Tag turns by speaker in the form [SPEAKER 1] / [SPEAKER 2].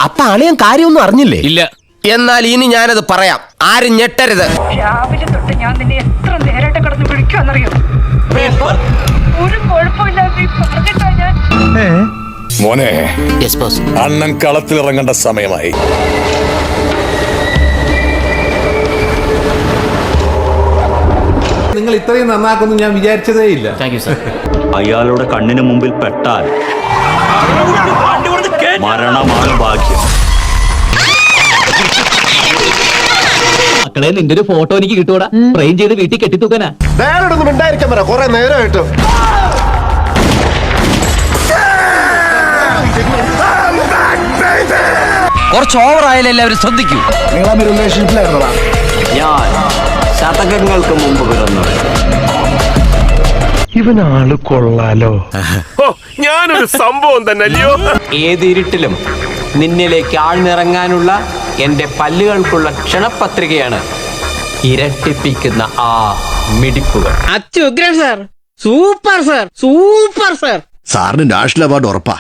[SPEAKER 1] അപ്പൊ അളിയൻ കാര്യമൊന്നും അറിഞ്ഞില്ലേ?
[SPEAKER 2] ഇല്ല.
[SPEAKER 1] എന്നാൽ ഇനി ഞാനത് പറയാം, ആരും ഞെട്ടരുത്.
[SPEAKER 3] രാവിലെ തൊട്ട് ഞാൻ നിന്നെ എത്ര നേരമായിട്ട് കിടന്ന് വിളിക്കുമെന്നറിയോ? ഒരു കുഴപ്പമില്ലാതെ പറഞ്ഞിട്ടാ ഞാൻ.
[SPEAKER 4] മോനെ, അണ്ണൻ കളത്തിലിറങ്ങേണ്ട സമയമായി.
[SPEAKER 5] നിങ്ങൾ ഇത്രയും നന്നാക്കുന്നു ഞാൻ വിചാരിച്ചതേ ഇല്ല.
[SPEAKER 6] അയാളുടെ കണ്ണിന് മുമ്പിൽ പെട്ടാൽ മരണമാണ് ഭാഗ്യം.
[SPEAKER 7] മക്കളെ, നിന്റെ ഒരു ഫോട്ടോ എനിക്ക് കിട്ടൂടാ, ഫ്രെയിം ചെയ്ത് വീട്ടിൽ കെട്ടിത്തൂക്കാനാ.
[SPEAKER 8] നേരോടൊന്നും ഉണ്ടായിരിക്കാൻ പറ, കുറെ നേരമായിട്ട്.
[SPEAKER 2] കുറച്ച് ഓവറായാലും എല്ലാവരും ശ്രദ്ധിക്കൂ.
[SPEAKER 6] ഞാൻ ശതകങ്ങൾക്ക് മുമ്പ് പിറന്നു.
[SPEAKER 8] ഇവനാള് കൊള്ളാലോ.
[SPEAKER 4] ഞാനൊരു സംഭവം തന്നെ അല്ലയോ.
[SPEAKER 9] ഏതിരുട്ടിലും നിന്നിലേക്ക് ആഴ്ന്നിറങ്ങാനുള്ള എന്റെ പല്ലുകൾക്കുള്ള ക്ഷണപത്രികയാണ് ഇരട്ടിപ്പിക്കുന്ന ആ മിടിപ്പുകൾ.
[SPEAKER 7] അത്യുഗ്രൻ sir, super sir, super sir.
[SPEAKER 8] സാറിന് നാഷണൽ അവാർഡ് ഉറപ്പാ.